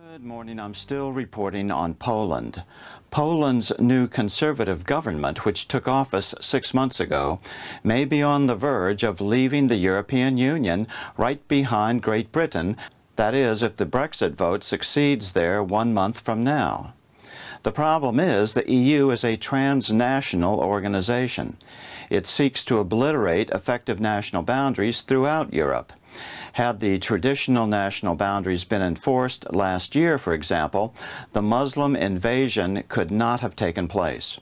Good morning. I'm still reporting on Poland. Poland's new conservative government, which took office 6 months ago, may be on the verge of leaving the European Union right behind Great Britain, that is, if the Brexit vote succeeds there 1 month from now. The problem is the EU is a transnational organization. It seeks to obliterate effective national boundaries throughout Europe. Had the traditional national boundaries been enforced last year, for example, the Muslim invasion could not have taken place.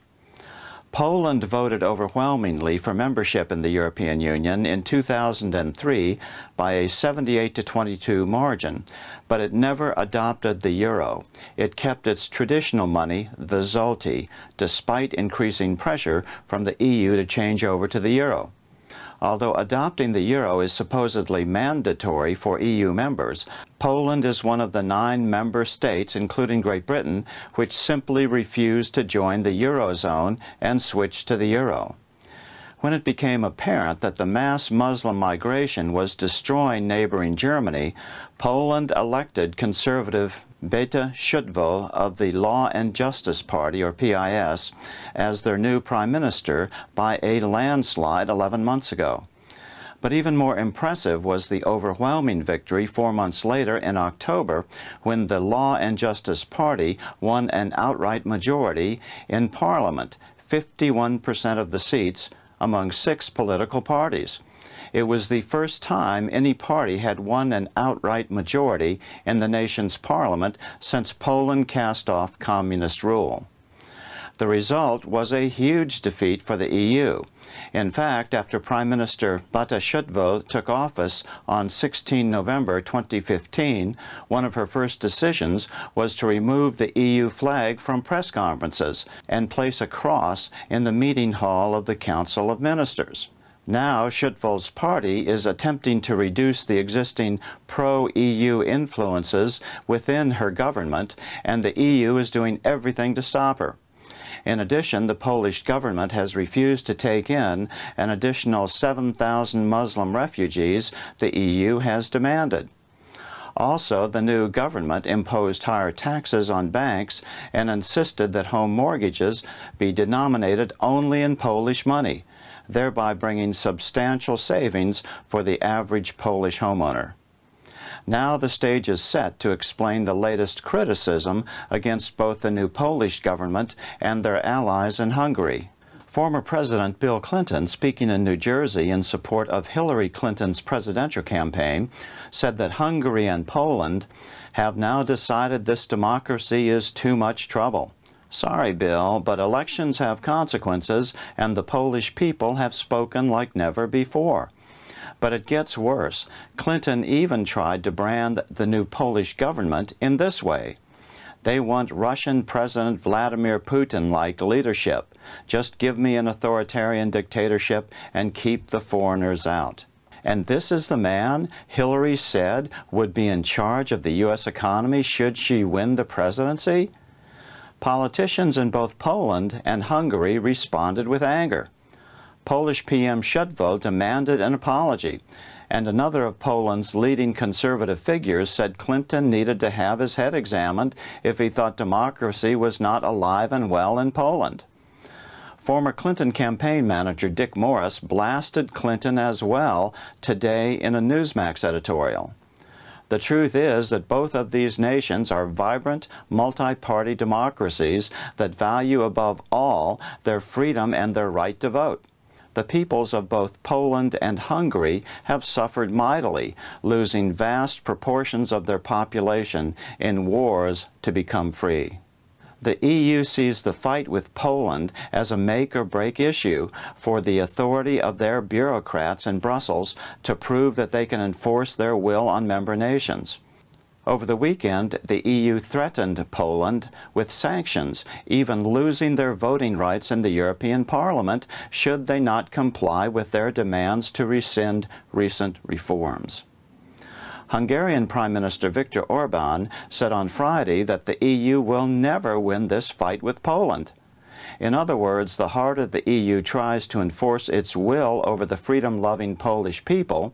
Poland voted overwhelmingly for membership in the European Union in 2003 by a 78-22 margin, but it never adopted the euro. It kept its traditional money, the zloty, despite increasing pressure from the EU to change over to the euro. Although adopting the euro is supposedly mandatory for EU members, Poland is one of the 9 member states, including Great Britain, which simply refused to join the eurozone and switch to the euro. When it became apparent that the mass Muslim migration was destroying neighboring Germany, Poland elected conservative Beata Szydło of the Law and Justice Party, or PIS, as their new prime minister by a landslide 11 months ago. But even more impressive was the overwhelming victory 4 months later in October, when the Law and Justice Party won an outright majority in Parliament, 51% of the seats among 6 political parties. It was the first time any party had won an outright majority in the nation's parliament since Poland cast off communist rule. The result was a huge defeat for the EU. In fact, after Prime Minister Beata Szydło took office on 16 November 2015, one of her first decisions was to remove the EU flag from press conferences and place a cross in the meeting hall of the Council of Ministers. Now, Szydło's party is attempting to reduce the existing pro-EU influences within her government, and the EU is doing everything to stop her. In addition, the Polish government has refused to take in an additional 7,000 Muslim refugees the EU has demanded. Also, the new government imposed higher taxes on banks and insisted that home mortgages be denominated only in Polish money, thereby bringing substantial savings for the average Polish homeowner. Now the stage is set to explain the latest criticism against both the new Polish government and their allies in Hungary. Former President Bill Clinton, speaking in New Jersey in support of Hillary Clinton's presidential campaign, said that Hungary and Poland have now decided this democracy is too much trouble. Sorry, Bill, but elections have consequences, and the Polish people have spoken like never before. But it gets worse. Clinton even tried to brand the new Polish government in this way. They want Russian President Vladimir Putin-like leadership. Just give me an authoritarian dictatorship and keep the foreigners out. And this is the man Hillary said would be in charge of the U.S. economy should she win the presidency? Politicians in both Poland and Hungary responded with anger. Polish PM Szydło demanded an apology, and another of Poland's leading conservative figures said Clinton needed to have his head examined if he thought democracy was not alive and well in Poland. Former Clinton campaign manager Dick Morris blasted Clinton as well today in a Newsmax editorial. The truth is that both of these nations are vibrant, multi-party democracies that value above all their freedom and their right to vote. The peoples of both Poland and Hungary have suffered mightily, losing vast proportions of their population in wars to become free. The EU sees the fight with Poland as a make-or-break issue for the authority of their bureaucrats in Brussels to prove that they can enforce their will on member nations. Over the weekend, the EU threatened Poland with sanctions, even losing their voting rights in the European Parliament should they not comply with their demands to rescind recent reforms. Hungarian Prime Minister Viktor Orbán said on Friday that the EU will never win this fight with Poland. In other words, the harder the EU tries to enforce its will over the freedom-loving Polish people,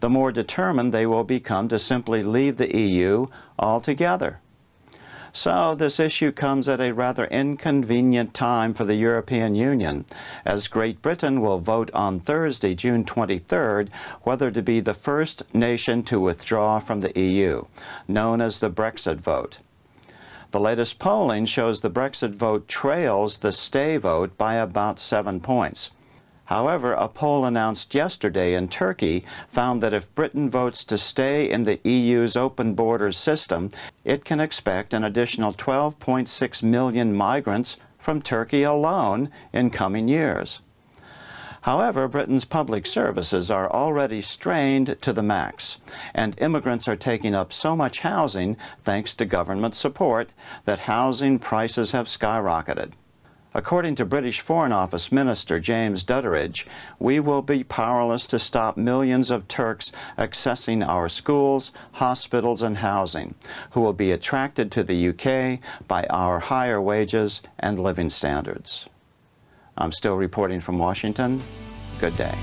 the more determined they will become to simply leave the EU altogether. So this issue comes at a rather inconvenient time for the European Union, as Great Britain will vote on Thursday, June 23rd, whether to be the first nation to withdraw from the EU, known as the Brexit vote. The latest polling shows the Brexit vote trails the stay vote by about 7 points. However, a poll announced yesterday in Turkey found that if Britain votes to stay in the EU's open borders system, it can expect an additional 12.6 million migrants from Turkey alone in coming years. However, Britain's public services are already strained to the max, and immigrants are taking up so much housing thanks to government support that housing prices have skyrocketed. According to British Foreign Office Minister James Dutteridge, we will be powerless to stop millions of Turks accessing our schools, hospitals, and housing, who will be attracted to the UK by our higher wages and living standards. I'm still reporting from Washington. Good day.